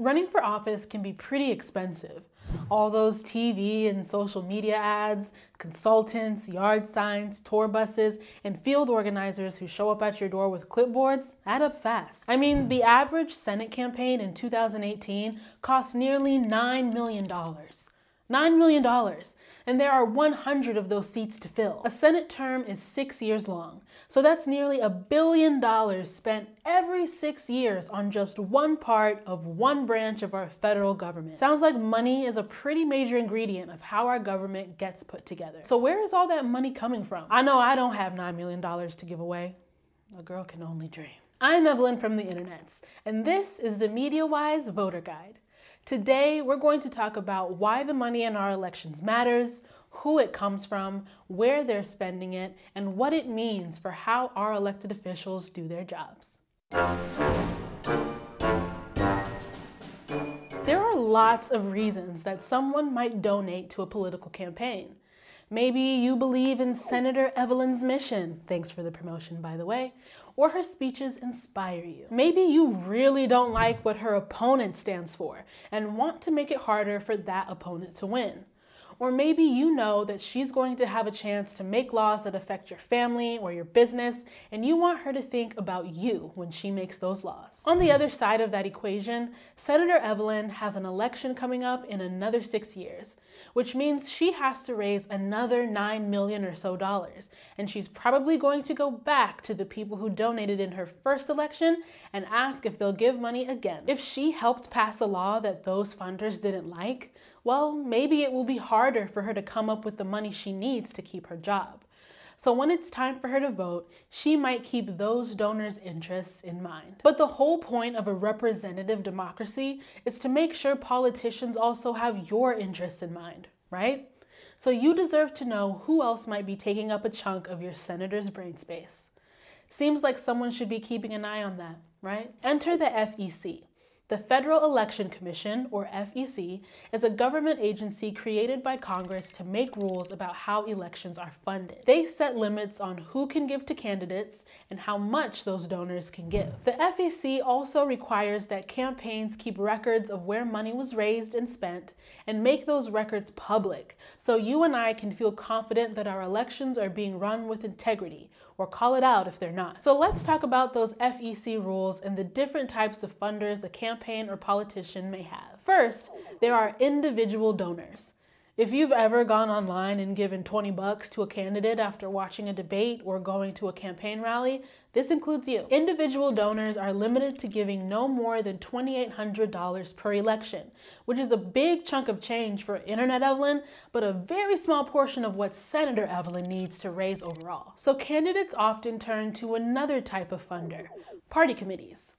Running for office can be pretty expensive. All those TV and social media ads, consultants, yard signs, tour buses, and field organizers who show up at your door with clipboards add up fast. I mean, the average Senate campaign in 2018 cost nearly $9 million. $9 million. And there are 100 of those seats to fill. A Senate term is 6 years long, so that's nearly $1 billion spent every 6 years on just one part of one branch of our federal government. Sounds like money is a pretty major ingredient of how our government gets put together. So where is all that money coming from? I know I don't have $9 million to give away. A girl can only dream. I'm Evelyn from the internets, and this is the MediaWise Voter Guide. Today, we're going to talk about why the money in our elections matters, who it comes from, where they're spending it, and what it means for how our elected officials do their jobs. There are lots of reasons that someone might donate to a political campaign. Maybe you believe in Senator Evelyn's mission, thanks for the promotion by the way, or her speeches inspire you. Maybe you really don't like what her opponent stands for and want to make it harder for that opponent to win. Or maybe you know that she's going to have a chance to make laws that affect your family or your business, and you want her to think about you when she makes those laws. On the other side of that equation, Senator Evelyn has an election coming up in another 6 years, which means she has to raise another $9 million or so, and she's probably going to go back to the people who donated in her first election and ask if they'll give money again. If she helped pass a law that those funders didn't like, well, maybe it will be harder for her to come up with the money she needs to keep her job. So when it's time for her to vote, she might keep those donors' interests in mind. But the whole point of a representative democracy is to make sure politicians also have your interests in mind, right? So you deserve to know who else might be taking up a chunk of your senator's brain space. Seems like someone should be keeping an eye on that, right? Enter the FEC. The Federal Election Commission, or FEC, is a government agency created by Congress to make rules about how elections are funded. They set limits on who can give to candidates and how much those donors can give. The FEC also requires that campaigns keep records of where money was raised and spent and make those records public, so you and I can feel confident that our elections are being run with integrity, or call it out if they're not. So let's talk about those FEC rules and the different types of funders a campaign or politician may have. First, there are individual donors. If you've ever gone online and given $20 to a candidate after watching a debate or going to a campaign rally, this includes you. Individual donors are limited to giving no more than $2,800 per election, which is a big chunk of change for Internet Evelyn, but a very small portion of what Senator Evelyn needs to raise overall. So candidates often turn to another type of funder, party committees.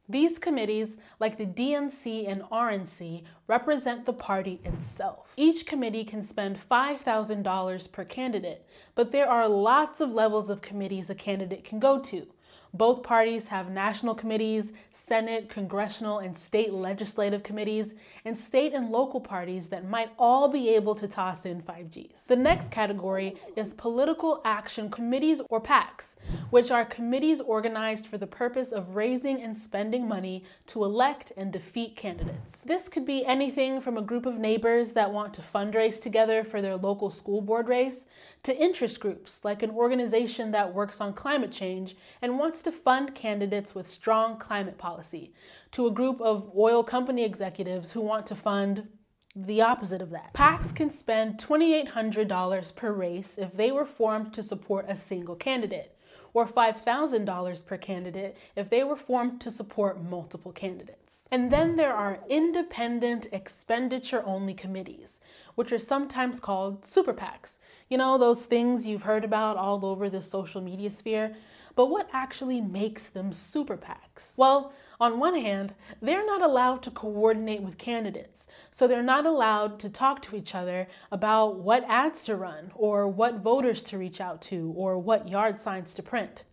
These committees, like the DNC and RNC, represent the party itself. Each committee can spend $5,000 per candidate, but there are lots of levels of committees a candidate can go to. Both parties have national committees, Senate, congressional, and state legislative committees, and state and local parties that might all be able to toss in 5Gs. The next category is political action committees, or PACs, which are committees organized for the purpose of raising and spending money to elect and defeat candidates. This could be anything from a group of neighbors that want to fundraise together for their local school board race, to interest groups like an organization that works on climate change and wants to fund candidates with strong climate policy, to a group of oil company executives who want to fund the opposite of that. PACs can spend $2,800 per race if they were formed to support a single candidate, or $5,000 per candidate if they were formed to support multiple candidates. And then there are independent expenditure-only committees, which are sometimes called super PACs. You know, those things you've heard about all over the social media sphere. But what actually makes them super PACs? Well, on one hand, they're not allowed to coordinate with candidates, so they're not allowed to talk to each other about what ads to run, or what voters to reach out to, or what yard signs to print.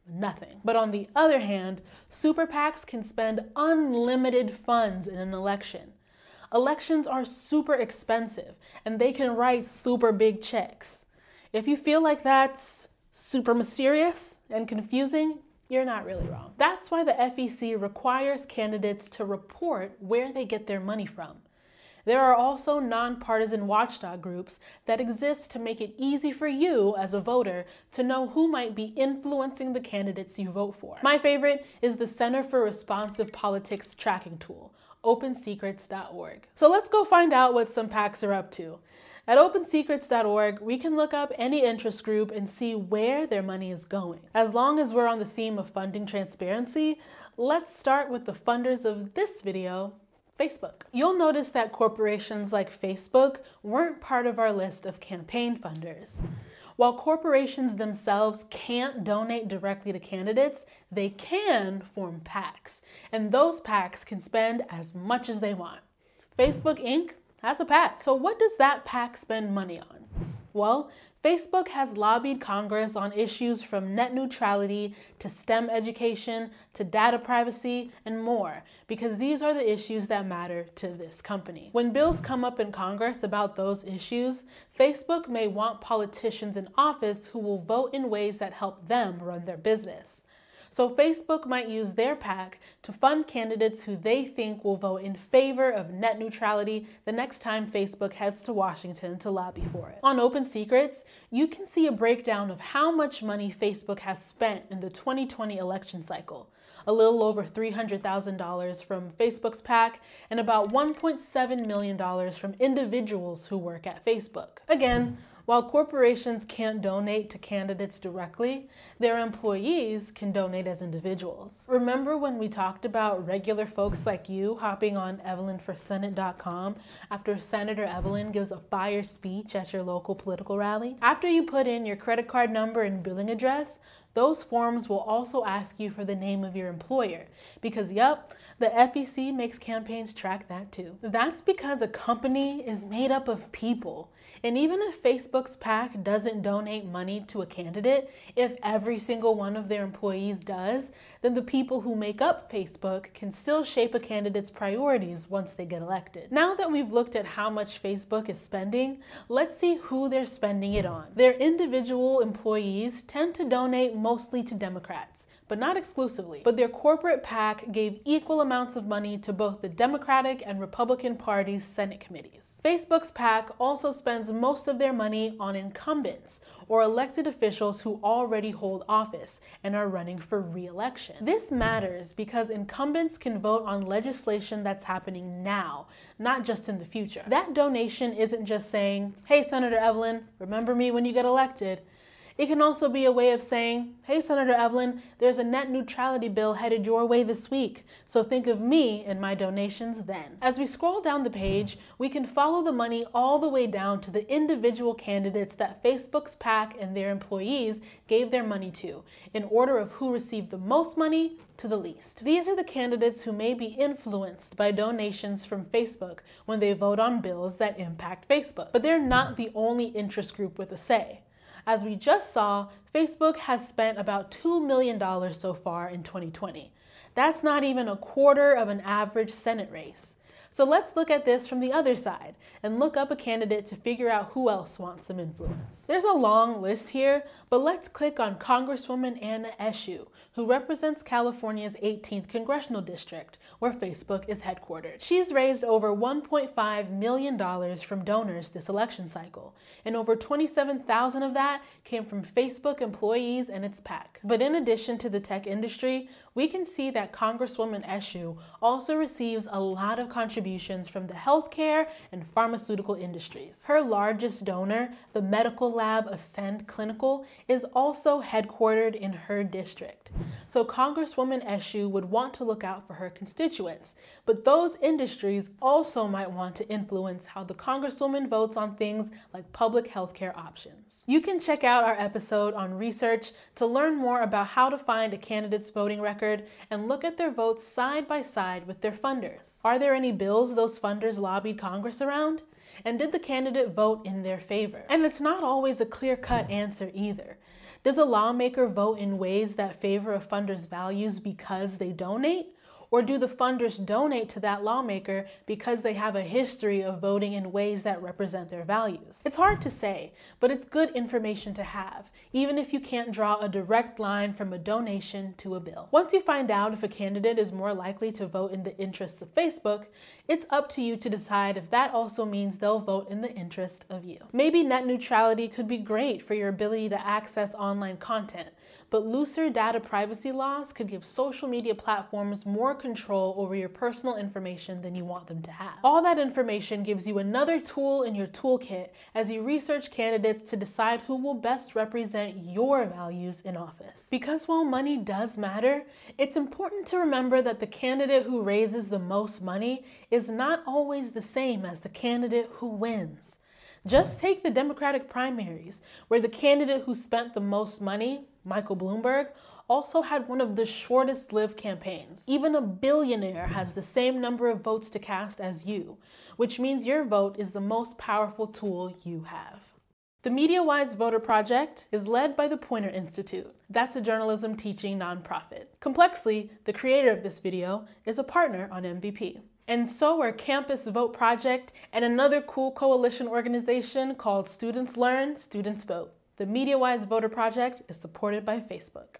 Nothing. But on the other hand, super PACs can spend unlimited funds in an election. Elections are super expensive, and they can write super big checks. If you feel like that's super mysterious and confusing, you're not really wrong. That's why the FEC requires candidates to report where they get their money from. There are also nonpartisan watchdog groups that exist to make it easy for you as a voter to know who might be influencing the candidates you vote for. My favorite is the Center for Responsive Politics tracking tool, opensecrets.org. So let's go find out what some PACs are up to. At opensecrets.org, we can look up any interest group and see where their money is going. As long as we're on the theme of funding transparency, let's start with the funders of this video, Facebook. You'll notice that corporations like Facebook weren't part of our list of campaign funders. While corporations themselves can't donate directly to candidates, they can form PACs, and those PACs can spend as much as they want. Facebook Inc. has a PAC. So what does that PAC spend money on? Well, Facebook has lobbied Congress on issues from net neutrality to STEM education to data privacy and more, because these are the issues that matter to this company. When bills come up in Congress about those issues, Facebook may want politicians in office who will vote in ways that help them run their business. So Facebook might use their PAC to fund candidates who they think will vote in favor of net neutrality the next time Facebook heads to Washington to lobby for it. On Open Secrets, you can see a breakdown of how much money Facebook has spent in the 2020 election cycle. A little over $300,000 from Facebook's PAC and about $1.7 million from individuals who work at Facebook. Again, while corporations can't donate to candidates directly, their employees can donate as individuals. Remember when we talked about regular folks like you hopping on EvelynForSenate.com after Senator Evelyn gives a fire speech at your local political rally? After you put in your credit card number and billing address, those forms will also ask you for the name of your employer, because yep, the FEC makes campaigns track that too. That's because a company is made up of people. And even if Facebook's PAC doesn't donate money to a candidate, if every single one of their employees does, then the people who make up Facebook can still shape a candidate's priorities once they get elected. Now that we've looked at how much Facebook is spending, let's see who they're spending it on. Their individual employees tend to donate mostly to Democrats, but not exclusively. But their corporate PAC gave equal amounts of money to both the Democratic and Republican Party's Senate committees. Facebook's PAC also spends most of their money on incumbents, or elected officials who already hold office and are running for re-election. This matters because incumbents can vote on legislation that's happening now, not just in the future. That donation isn't just saying, hey, Senator Evelyn, remember me when you get elected. It can also be a way of saying, hey, Senator Evelyn, there's a net neutrality bill headed your way this week, so think of me and my donations then. As we scroll down the page, we can follow the money all the way down to the individual candidates that Facebook's PAC and their employees gave their money to, in order of who received the most money to the least. These are the candidates who may be influenced by donations from Facebook when they vote on bills that impact Facebook. But they're not the only interest group with a say. As we just saw, Facebook has spent about $2 million so far in 2020. That's not even a quarter of an average Senate race. So let's look at this from the other side and look up a candidate to figure out who else wants some influence. There's a long list here, but let's click on Congresswoman Anna Eshoo, who represents California's 18th Congressional District, where Facebook is headquartered. She's raised over $1.5 million from donors this election cycle, and over $27,000 of that came from Facebook employees and its PAC. But in addition to the tech industry, we can see that Congresswoman Eshoo also receives a lot of contributions from the healthcare and pharmaceutical industries. Her largest donor, the medical lab Ascend Clinical, is also headquartered in her district. So Congresswoman Eshoo would want to look out for her constituents, but those industries also might want to influence how the Congresswoman votes on things like public healthcare options. You can check out our episode on research to learn more about how to find a candidate's voting record and look at their votes side by side with their funders. Are there any bills those funders lobbied Congress around? And did the candidate vote in their favor? And it's not always a clear-cut answer either. Does a lawmaker vote in ways that favor a funder's values because they donate? Or do the funders donate to that lawmaker because they have a history of voting in ways that represent their values? It's hard to say, but it's good information to have, even if you can't draw a direct line from a donation to a bill. Once you find out if a candidate is more likely to vote in the interests of Facebook, it's up to you to decide if that also means they'll vote in the interest of you. Maybe net neutrality could be great for your ability to access online content, but looser data privacy laws could give social media platforms more control over your personal information than you want them to have. All that information gives you another tool in your toolkit as you research candidates to decide who will best represent your values in office. Because while money does matter, it's important to remember that the candidate who raises the most money is not always the same as the candidate who wins. Just take the Democratic primaries, where the candidate who spent the most money, Michael Bloomberg, also had one of the shortest-lived campaigns. Even a billionaire has the same number of votes to cast as you, which means your vote is the most powerful tool you have. The MediaWise Voter project is led by the Poynter Institute. That's a journalism teaching nonprofit. Complexly, the creator of this video, is a partner on MVP. And so are Campus Vote Project and another cool coalition organization called Students Learn, Students Vote. The MediaWise Voter project is supported by Facebook.